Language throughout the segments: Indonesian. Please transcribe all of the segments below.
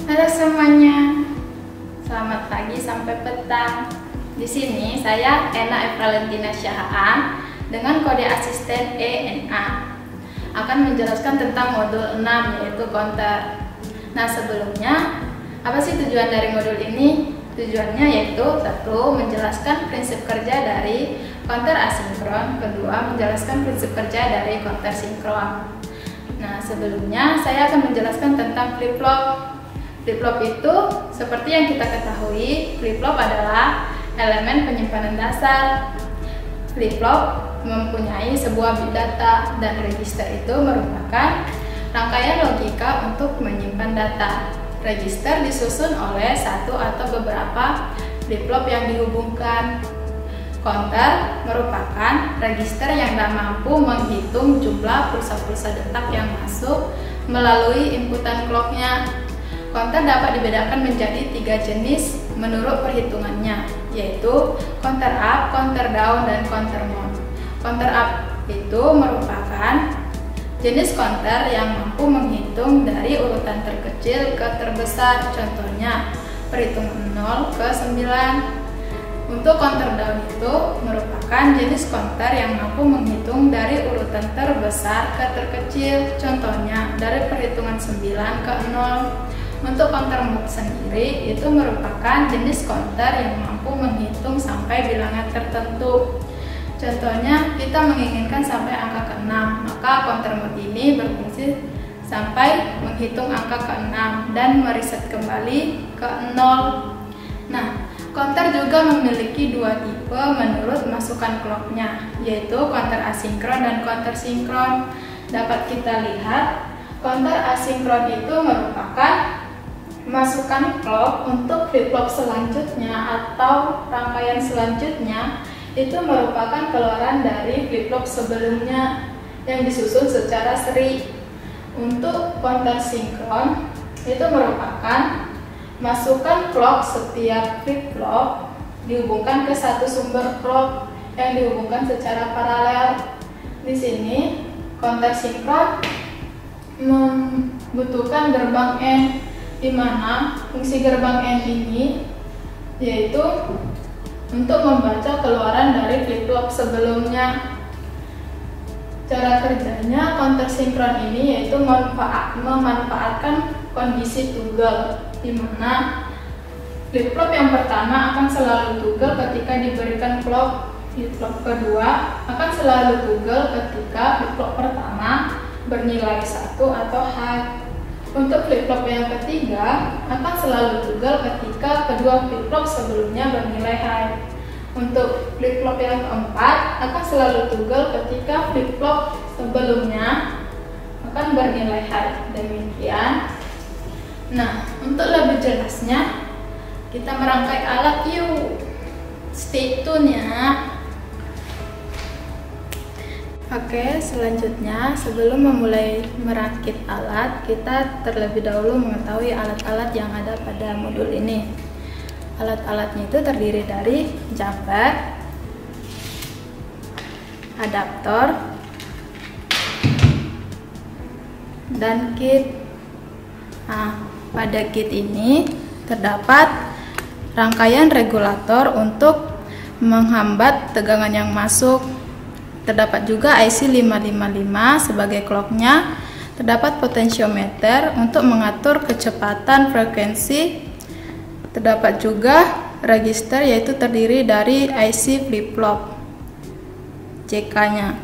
Halo semuanya, selamat pagi sampai petang. Di sini saya Ena Evalentina Syahaan dengan kode asisten ENA akan menjelaskan tentang modul 6 yaitu counter. Nah sebelumnya, apa sih tujuan dari modul ini? Tujuannya yaitu satu, menjelaskan prinsip kerja dari counter asinkron, kedua, menjelaskan prinsip kerja dari counter sinkron. Nah sebelumnya saya akan menjelaskan tentang flip-flop. Flip-flop itu seperti yang kita ketahui, flip-flop adalah elemen penyimpanan dasar. Flip-flop mempunyai sebuah bit data dan register itu merupakan rangkaian logika untuk menyimpan data. Register disusun oleh satu atau beberapa flip-flop yang dihubungkan. Counter merupakan register yang mampu menghitung jumlah pulsa-pulsa detak yang masuk melalui inputan clocknya. Counter dapat dibedakan menjadi 3 jenis menurut perhitungannya, yaitu counter up, counter down, dan counter mount. Counter up itu merupakan jenis counter yang mampu menghitung dari urutan terkecil ke terbesar, contohnya perhitungan 0 ke 9. Untuk counter down itu merupakan jenis counter yang mampu menghitung dari urutan terbesar ke terkecil, contohnya dari perhitungan 9 ke 0. Untuk counter mount sendiri itu merupakan jenis counter yang mampu menghitung sampai bilangan tertentu. Contohnya kita menginginkan sampai angka ke-6, maka counter mount ini berfungsi sampai menghitung angka ke-6 dan mereset kembali ke 0. Nah, counter juga memiliki dua tipe menurut masukan clocknya, yaitu counter asinkron dan counter sinkron. Dapat kita lihat, counter asinkron itu merupakan masukan clock untuk flip-flop selanjutnya atau rangkaian selanjutnya itu merupakan keluaran dari flip-flop sebelumnya yang disusun secara seri. Untuk counter sinkron itu merupakan masukan clock setiap flip-flop dihubungkan ke satu sumber clock yang dihubungkan secara paralel. Di sini counter sinkron membutuhkan gerbang N, di mana fungsi gerbang N ini yaitu untuk membaca keluaran dari flip-flop sebelumnya. Cara kerjanya counter sinkron ini yaitu memanfaatkan kondisi toggle, di mana flip-flop yang pertama akan selalu toggle ketika diberikan clock. Flip-flop kedua akan selalu toggle ketika flip-flop pertama bernilai 1 atau high. Untuk flip-flop yang ketiga akan selalu toggle ketika kedua flip-flop sebelumnya bernilai high. Untuk flip-flop yang keempat akan selalu toggle ketika flip-flop sebelumnya akan bernilai high. Demikian. Nah, untuk lebih jelasnya kita merangkai alat yuk. Stay tune ya. Oke, selanjutnya sebelum memulai merakit alat, kita terlebih dahulu mengetahui alat-alat yang ada pada modul ini. Alat-alatnya itu terdiri dari jumper, adaptor, dan kit. Nah, pada kit ini terdapat rangkaian regulator untuk menghambat tegangan yang masuk. Terdapat juga IC 555 sebagai clocknya. Terdapat potentiometer untuk mengatur kecepatan frekuensi. Terdapat juga register yaitu terdiri dari IC flip-flop CK-nya.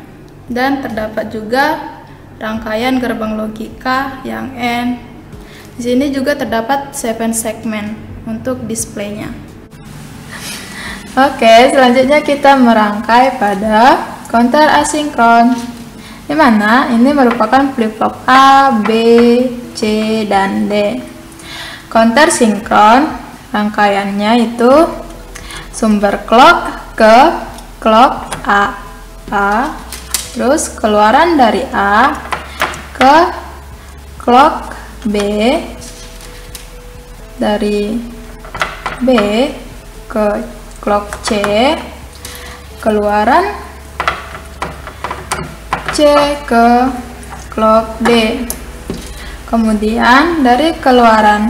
Dan terdapat juga rangkaian gerbang logika yang N. Di sini juga terdapat 7 segmen untuk displaynya. Oke, selanjutnya kita merangkai pada counter asinkron, di mana ini merupakan flip-flop A, B, C, dan D. Counter sinkron rangkaiannya itu sumber clock ke clock A, terus keluaran dari A ke clock B, dari B ke clock C, keluaran C ke clock D. Kemudian dari keluaran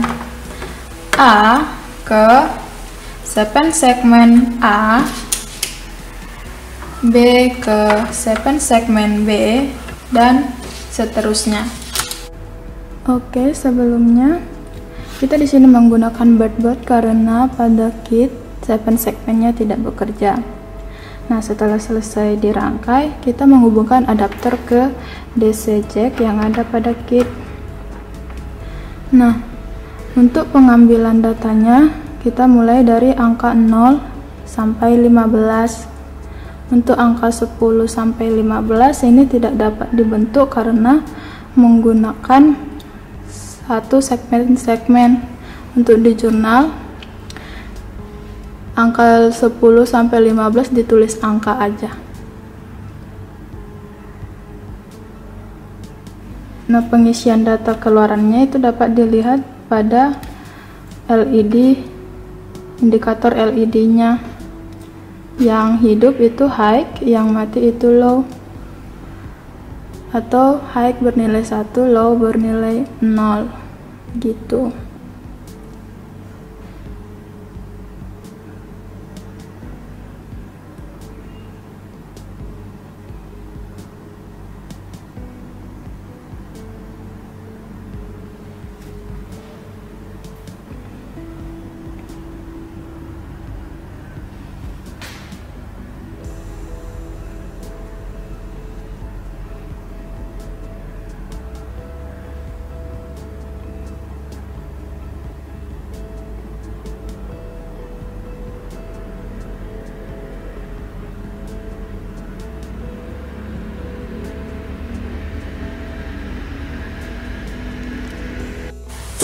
A ke segmen A, B ke segmen B, dan seterusnya. Oke, sebelumnya kita di sini menggunakan breadboard karena pada kit 7 segmennya tidak bekerja. Nah, setelah selesai dirangkai, kita menghubungkan adapter ke DC jack yang ada pada kit. Nah, untuk pengambilan datanya, kita mulai dari angka 0 sampai 15. Untuk angka 10 sampai 15 ini tidak dapat dibentuk karena menggunakan satu segmen. Untuk di jurnal, angka 10 sampai 15 ditulis angka aja. Nah, pengisian data keluarannya itu dapat dilihat pada LED, indikator LED-nya. Yang hidup itu high, yang mati itu low. Atau high bernilai 1, low bernilai 0 gitu.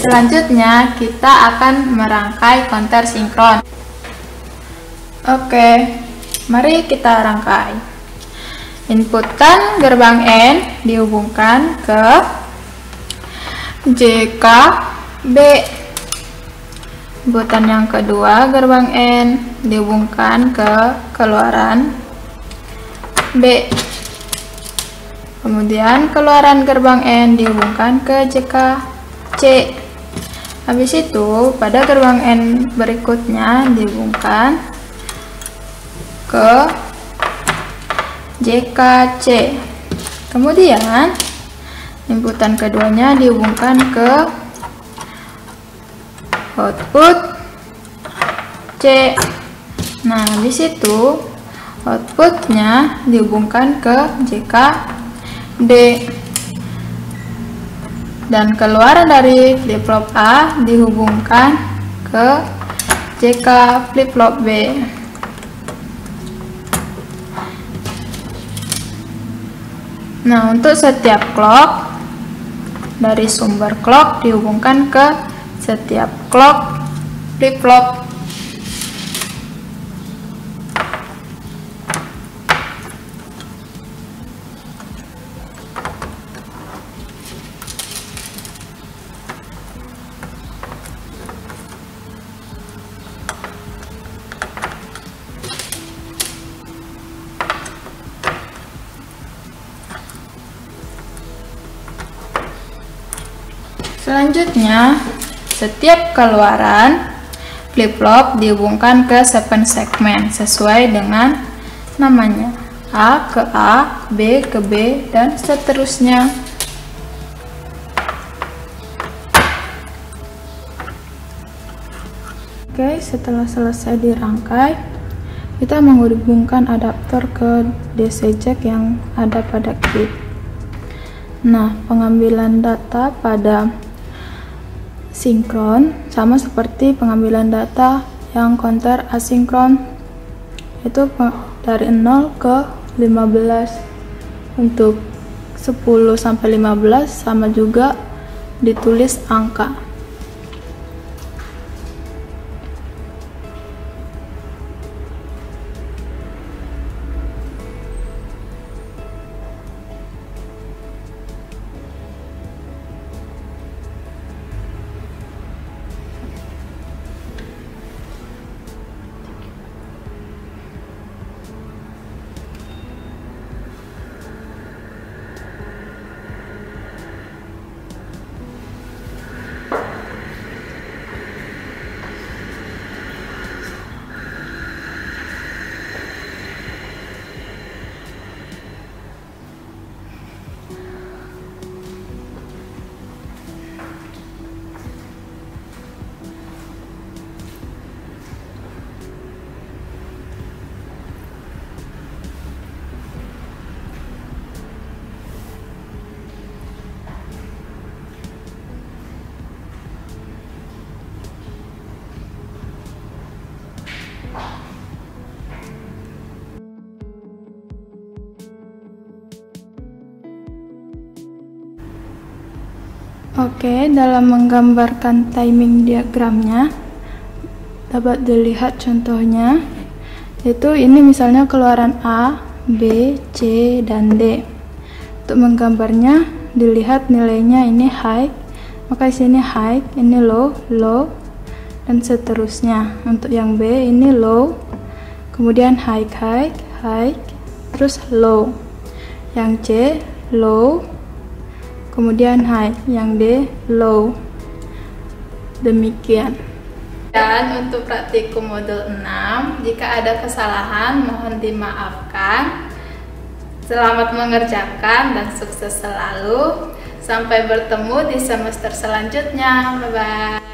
Selanjutnya kita akan merangkai konter sinkron. Oke, mari kita rangkai. Inputkan gerbang N dihubungkan ke JKB. Inputan yang kedua, gerbang N dihubungkan ke keluaran B. Kemudian keluaran gerbang N dihubungkan ke JKC. Habis itu pada gerbang N berikutnya dihubungkan ke JKC. Kemudian inputan keduanya dihubungkan ke output C. Nah, habis itu outputnya dihubungkan ke JKD. Dan keluaran dari flip-flop A dihubungkan ke JK flip-flop B. Nah, untuk setiap clock dari sumber clock dihubungkan ke setiap clock flip-flop. Selanjutnya, setiap keluaran flip-flop dihubungkan ke 7 segmen sesuai dengan namanya. A ke A, B ke B, dan seterusnya. Oke, setelah selesai dirangkai, kita menghubungkan adaptor ke DC jack yang ada pada kit. Nah, pengambilan data pada sinkron sama seperti pengambilan data yang konter asinkron, itu dari 0 ke 15. Untuk 10 sampai 15 sama juga ditulis angka. Oke, dalam menggambarkan timing diagramnya dapat dilihat contohnya, yaitu ini misalnya keluaran A, B, C, dan D. Untuk menggambarnya dilihat nilainya, ini high, maka di sini high, ini low, low, dan seterusnya. Untuk yang B ini low, kemudian high, high, high, terus low. Yang C low, kemudian high. Yang D low. Demikian. Dan untuk praktikum modul 6, jika ada kesalahan mohon dimaafkan. Selamat mengerjakan dan sukses selalu. Sampai bertemu di semester selanjutnya. Bye bye.